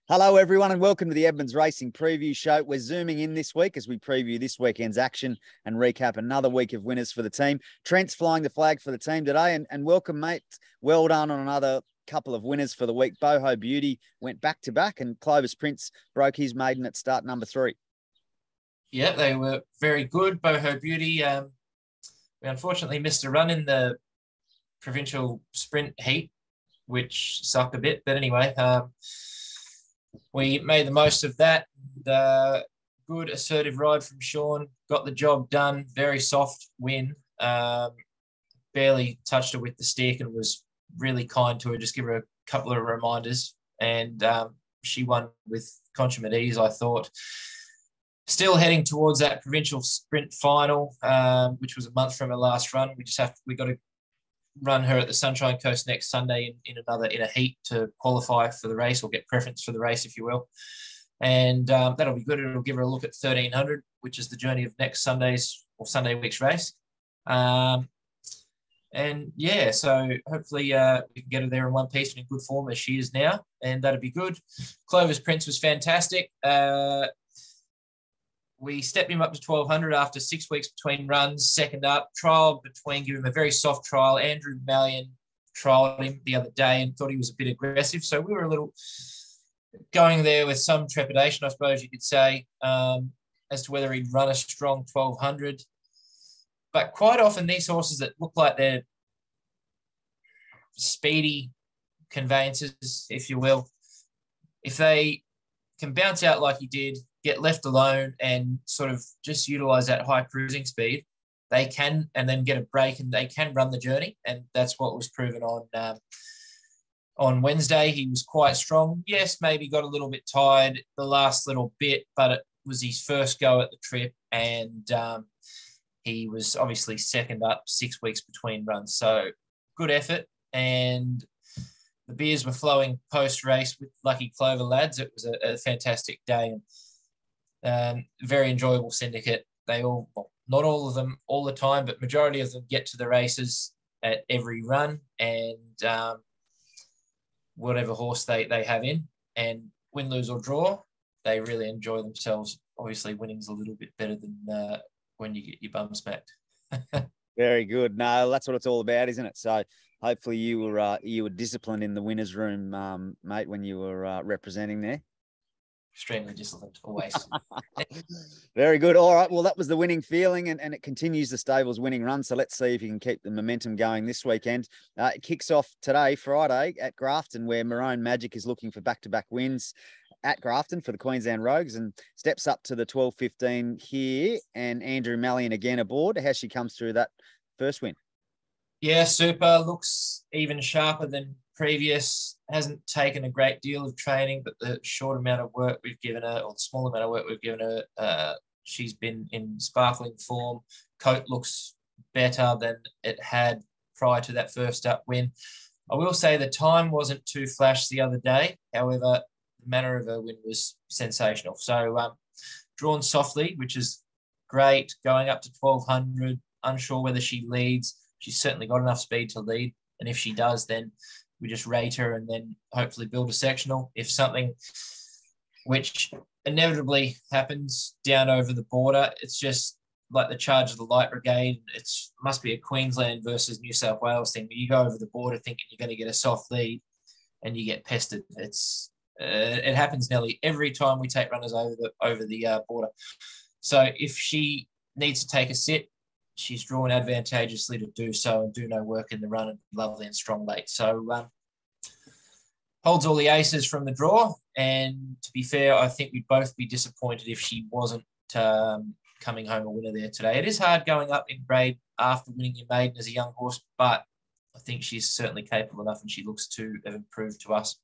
Hello, everyone, and welcome to the Edmonds Racing Preview Show. We're zooming in this week as we preview this weekend's action and recap another week of winners for the team. Trent's flying the flag for the team today, and welcome, mate. Well done on another couple of winners for the week. Boho Beauty went back-to-back, and Clover's Prince broke his maiden at start number 3. Yeah, they were very good. Boho Beauty, we unfortunately missed a run in the provincial sprint heat, which sucked a bit. But anyway, we made the most of that. The good assertive ride from Sean, got the job done. Very soft win. Barely touched her with the stick and was really kind to her. Just give her a couple of reminders, and she won with consummate ease, I thought. Still heading towards that provincial sprint final, which was a month from her last run. We got to run her at the Sunshine Coast next Sunday in a heat to qualify for the race, or get preference for the race, if you will. And that'll be good. It'll give her a look at 1,300, which is the journey of next Sunday's or Sunday week's race. And yeah, so hopefully we can get her there in one piece and in good form as she is now, and that'll be good. Clover's Prince was fantastic. We stepped him up to 1,200 after 6 weeks between runs, second up, trial between, give him a very soft trial. Andrew Mallion trialled him the other day and thought he was a bit aggressive. So we were a little going there with some trepidation, I suppose you could say, as to whether he'd run a strong 1,200. But quite often these horses that look like they're speedy conveyances, if you will, if they can bounce out like he did, get left alone and sort of just utilize that high cruising speed, they can, and then get a break and they can run the journey. And that's what was proven on Wednesday. He was quite strong. Yes, maybe got a little bit tired the last little bit, but it was his first go at the trip. And he was obviously second up 6 weeks between runs. So good effort. And the beers were flowing post-race with Lucky Clover lads. It was a fantastic day. Very enjoyable syndicate. They all, well, not all of them all the time, but majority of them get to the races at every run, and whatever horse they have in, and win, lose or draw, they really enjoy themselves. Obviously, winning's a little bit better than when you get your bum smacked. Very good. No, that's what it's all about, isn't it? So hopefully you were disciplined in the winners' room, mate, when you were representing there. Extremely disciplined, always. Very good. All right. Well, that was the winning feeling, and it continues the stable's winning run. So let's see if you can keep the momentum going this weekend. It kicks off today, Friday, at Grafton, where Maroon Magic is looking for back-to-back wins at Grafton for the Queensland Rogues, and steps up to the 12.15 here. And Andrew Mallion again aboard. How she comes through that first win? Yeah, super. Looks even sharper than previous. Hasn't taken a great deal of training, but the short amount of work we've given her, or the small amount of work we've given her, she's been in sparkling form. Coat looks better than it had prior to that first up win. I will say the time wasn't too flash the other day. However, the manner of her win was sensational. So drawn softly, which is great, going up to 1,200, unsure whether she leads. She's certainly got enough speed to lead. And if she does, then we just rate her and then hopefully build a sectional. If something which inevitably happens down over the border, it's just like the charge of the Light Brigade. It must be a Queensland versus New South Wales thing. You go over the border thinking you're going to get a soft lead and you get pestered. It happens nearly every time we take runners over the border. So if she needs to take a sit, she's drawn advantageously to do so and do no work in the run, and lovely and strong late. So holds all the aces from the draw. And to be fair, I think we'd both be disappointed if she wasn't coming home a winner there today. It is hard going up in grade after winning your maiden as a young horse, but I think she's certainly capable enough, and she looks to have improved to us.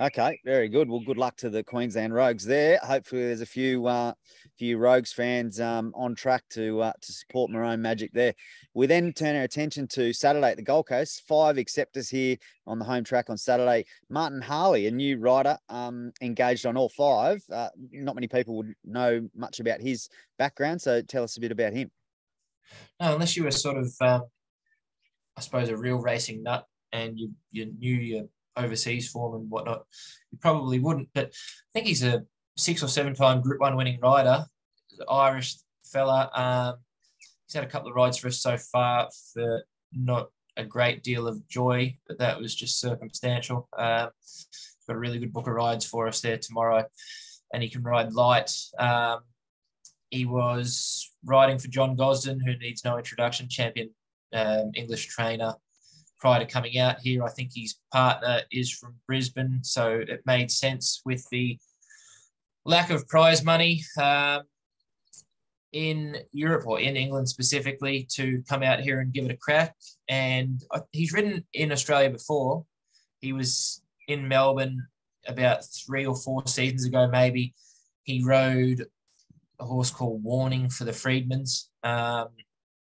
Okay, very good. Well, good luck to the Queensland Rogues there. Hopefully there's a few Rogues fans on track to support Maroon Magic there. We then turn our attention to Saturday at the Gold Coast. 5 acceptors here on the home track on Saturday. Martin Harley, a new rider, engaged on all 5. Not many people would know much about his background, so tell us a bit about him. No, unless you were sort of, I suppose, a real racing nut and you knew your overseas form and whatnot, you probably wouldn't. But I think he's a 6 or 7-time Group 1 winning rider, Irish fella. He's had a couple of rides for us so far for not a great deal of joy, but that was just circumstantial. He's got a really good book of rides for us there tomorrow, and he can ride light. He was riding for John Gosden, who needs no introduction, champion English trainer. Prior to coming out here, I think his partner is from Brisbane, so it made sense with the lack of prize money in Europe, or in England specifically, to come out here and give it a crack. And he's ridden in Australia before. He was in Melbourne about 3 or 4 seasons ago, maybe. He rode a horse called Warning for the Freedmans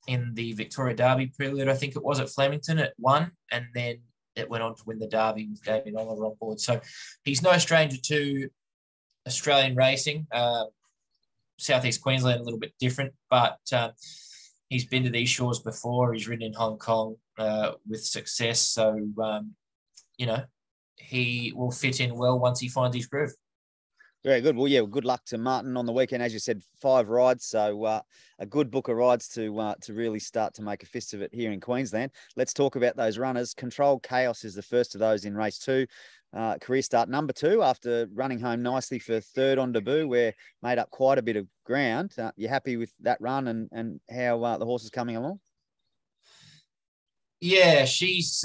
in the Victoria Derby prelude, I think it was, at Flemington. It won, and then it went on to win the Derby with Damien Oliver on board. So he's no stranger to Australian racing. Southeast Queensland a little bit different, but he's been to these shores before. He's ridden in Hong Kong with success. So, he will fit in well once he finds his groove. Very good. Well, yeah, good luck to Martin on the weekend. As you said, 5 rides, so a good book of rides to really start to make a fist of it here in Queensland. Let's talk about those runners. Controlled Chaos is the first of those in race 2. Career start number 2 after running home nicely for 3rd on debut, where made up quite a bit of ground. You happy with that run and how the horse is coming along? Yeah, she's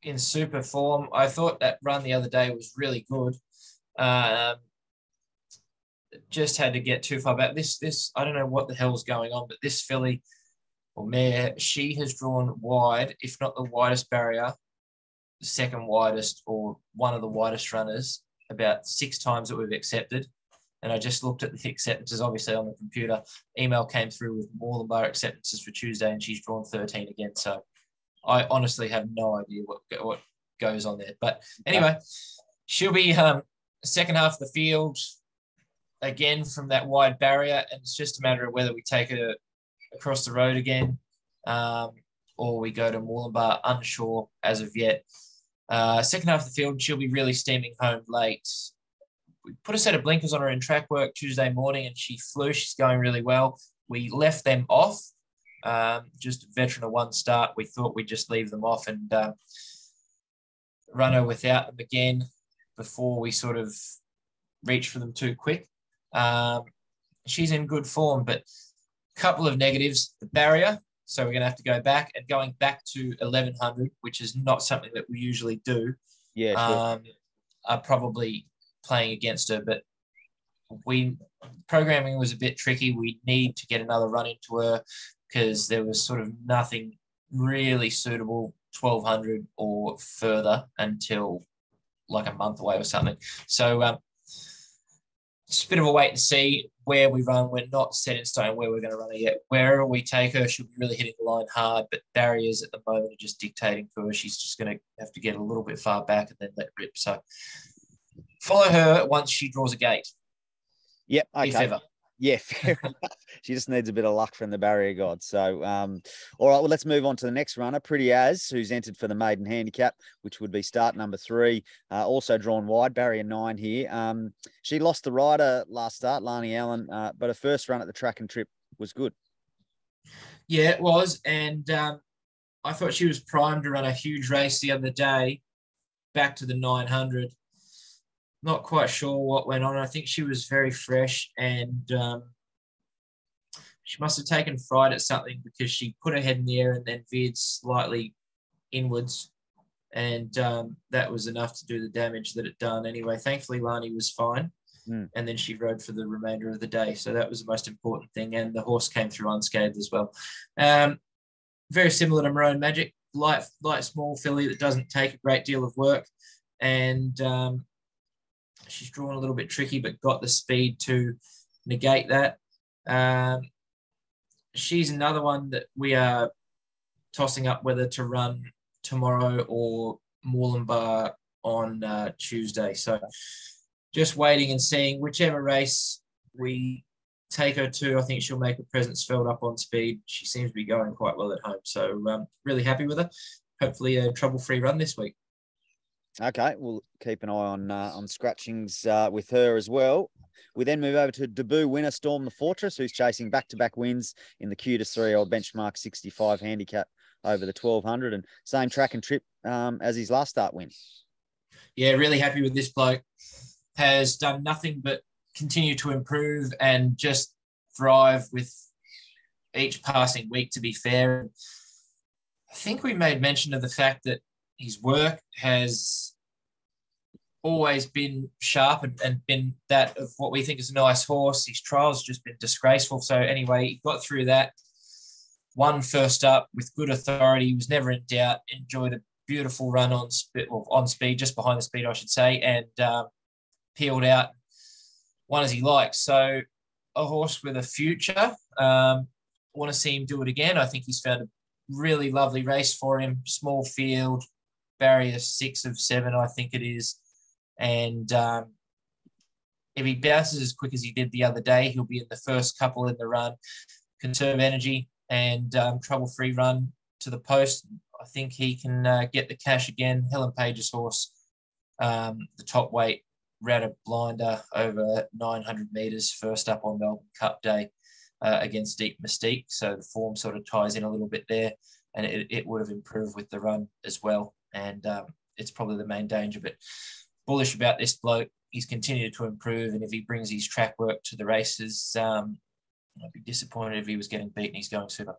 in super form. I thought that run the other day was really good. Just had to get too far back. This I don't know what the hell's going on, but this filly or mare, she has drawn wide, if not the widest barrier, the second widest or one of the widest runners, about 6 times that we've accepted. And I just looked at the acceptances, obviously on the computer. Email came through with Moreland acceptances for Tuesday, and she's drawn 13 again. So I honestly have no idea what goes on there. But anyway, she'll be second half of the field again from that wide barrier, and it's just a matter of whether we take her across the road again or we go to Moreland, unsure as of yet. Second half of the field, she'll be really steaming home late. We put a set of blinkers on her in track work Tuesday morning, and she flew. She's going really well. We left them off, just a veteran of 1 start. We thought we'd just leave them off and run her without them again before we sort of reach for them too quick. She's in good form, but a couple of negatives. The barrier, so we're going to have to go back, and going back to 1100, which is not something that we usually do. Yeah, sure. Are probably playing against her, but programming was a bit tricky. We need to get another run into her because there was sort of nothing really suitable 1200 or further until like a month away or something. So it's a bit of a wait and see where we run. We're not set in stone where we're going to run her yet. Wherever we take her, she'll be really hitting the line hard, but barriers at the moment are just dictating for her. She's just going to have to get a little bit far back and then let rip. So follow her once she draws a gate. Yep. Okay. If ever. Yeah, fair enough. She just needs a bit of luck from the barrier god. So, all right, well, let's move on to the next runner, Pretty As, who's entered for the maiden handicap, which would be start number 3. Also drawn wide, barrier 9 here. She lost the rider last start, Lani Allen, but her first run at the track and trip was good. Yeah, it was. And I thought she was primed to run a huge race the other day, back to the 900. Not quite sure what went on. I think she was very fresh, and she must have taken fright at something because she put her head in the air and then veered slightly inwards, and that was enough to do the damage that it done. Anyway, thankfully, Lani was fine, and then she rode for the remainder of the day. So that was the most important thing, and the horse came through unscathed as well. Very similar to Maroon Magic, light, small filly that doesn't take a great deal of work, and she's drawn a little bit tricky, but got the speed to negate that. She's another one that we are tossing up whether to run tomorrow or Moreland on Tuesday. So just waiting and seeing whichever race we take her to. I think she'll make her presence felt up on speed. She seems to be going quite well at home. So really happy with her. Hopefully a trouble-free run this week. Okay, we'll keep an eye on scratchings with her as well. We then move over to debut winner Storm the Fortress, who's chasing back-to-back wins in the Q-3 old benchmark 65 handicap over the 1200, and same track and trip as his last start win. Yeah, really happy with this bloke. Has done nothing but continue to improve and just thrive with each passing week, to be fair. I think we made mention of the fact that his work has always been sharp and been that of what we think is a nice horse. His trial's just been disgraceful. So anyway, he got through that, won first up with good authority. He was never in doubt, enjoyed a beautiful run on speed, just behind the speed, I should say, and peeled out, won as he likes. So a horse with a future. Want to see him do it again. I think he's found a really lovely race for him. Small field, barrier 6 of 7, I think it is. And if he bounces as quick as he did the other day, he'll be in the first couple in the run. Conserve energy and trouble-free run to the post. I think he can get the cash again. Helen Page's horse, the top weight, ran a blinder over 900 metres first up on Melbourne Cup Day against Deep Mystique. So the form sort of ties in a little bit there, and it would have improved with the run as well. And it's probably the main danger, but bullish about this bloke. He's continued to improve, and if he brings his track work to the races, I'd be disappointed if he was getting beaten. He's going super.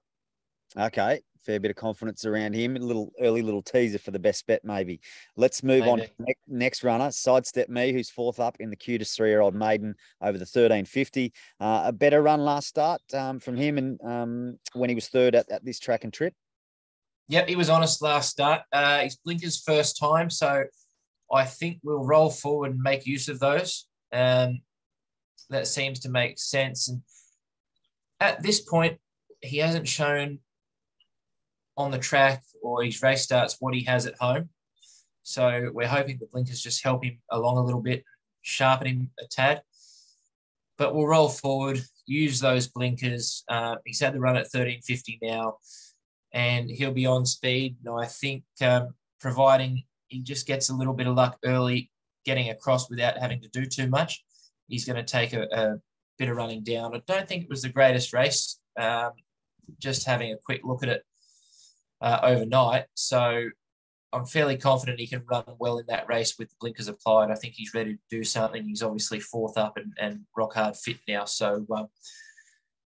Okay, fair bit of confidence around him. A little teaser for the best bet, maybe. Let's move on to the next runner, Sidestep Me, who's fourth up in the Q-3-year-old maiden over the 1350. A better run last start from him, and when he was third at this track and trip. Yep, he was honest last start. His blinkers first time, so I think we'll roll forward and make use of those. That seems to make sense. And at this point, he hasn't shown on the track or his race starts what he has at home. So we're hoping the blinkers just help him along a little bit, sharpen him a tad. But we'll roll forward, use those blinkers. He's had the run at 1350 now, and he'll be on speed. Now, I think providing he just gets a little bit of luck early, getting across without having to do too much, he's going to take a bit of running down. I don't think it was the greatest race, just having a quick look at it overnight. So I'm fairly confident he can run well in that race with the blinkers applied. I think he's ready to do something. He's obviously fourth up and rock hard fit now. So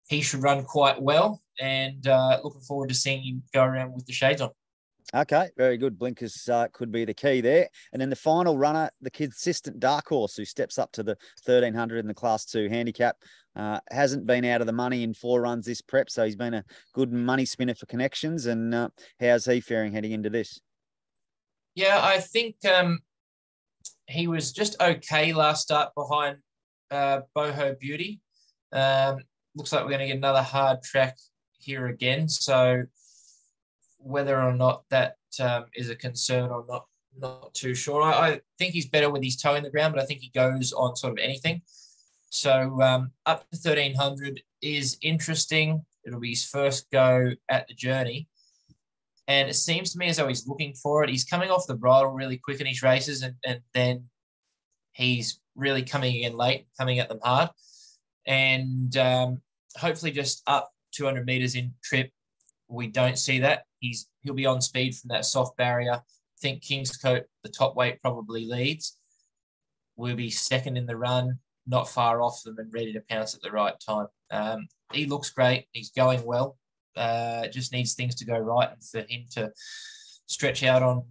he should run quite well, and looking forward to seeing him go around with the shades on. Okay, very good. Blinkers could be the key there. And then the final runner, the consistent dark horse who steps up to the 1300 in the Class 2 handicap. Hasn't been out of the money in 4 runs this prep, so he's been a good money spinner for connections. And how's he faring heading into this? Yeah, I think he was just okay last start behind Boho Beauty. Looks like we're going to get another hard track here again. So whether or not that is a concern or not too sure. I think he's better with his toe in the ground, but I think he goes on sort of anything. So up to 1300 is interesting. It'll be his first go at the journey. And it seems to me as though he's looking for it. He's coming off the bridle really quick in his races, and then he's really coming in late, coming at them hard. And hopefully just up 200 metres in trip, we don't see that. He'll be on speed from that soft barrier. I think Kingscote, the top weight, probably leads. We'll be second in the run, not far off them and ready to pounce at the right time. He looks great. He's going well. Just needs things to go right and for him to stretch out on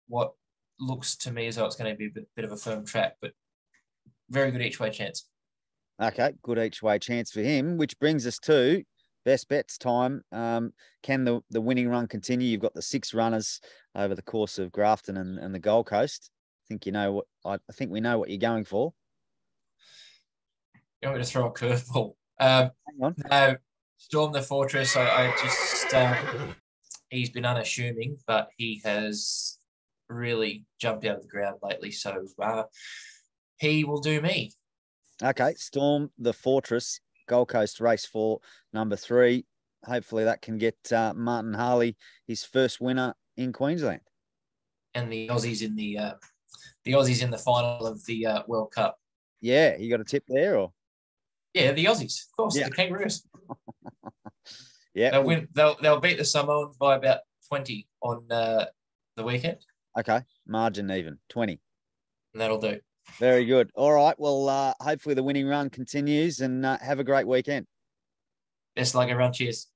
what looks to me as though it's going to be a bit of a firm track, but very good each way chance. Okay, good each way chance for him, which brings us to best bets time. Can the winning run continue? You've got the 6 runners over the course of Grafton and the Gold Coast. I think we know what you're going for. You want me to throw a curveball? Hang on. No, Storm the Fortress. I just he's been unassuming, but he has really jumped out of the ground lately. So he will do me. Okay, Storm the Fortress, Gold Coast race 4, number 3. Hopefully that can get Martin Harley his first winner in Queensland. and the Aussies in the final of the World Cup. Yeah, you got a tip there, or? Yeah, the Aussies, of course, Yeah. the Kangaroos. Yeah, They'll win. They'll beat the Samoans by about 20 on the weekend. Okay, margin even 20. And that'll do. Very good. All right. Well, hopefully the winning run continues, and have a great weekend. Best luck, everyone. Cheers.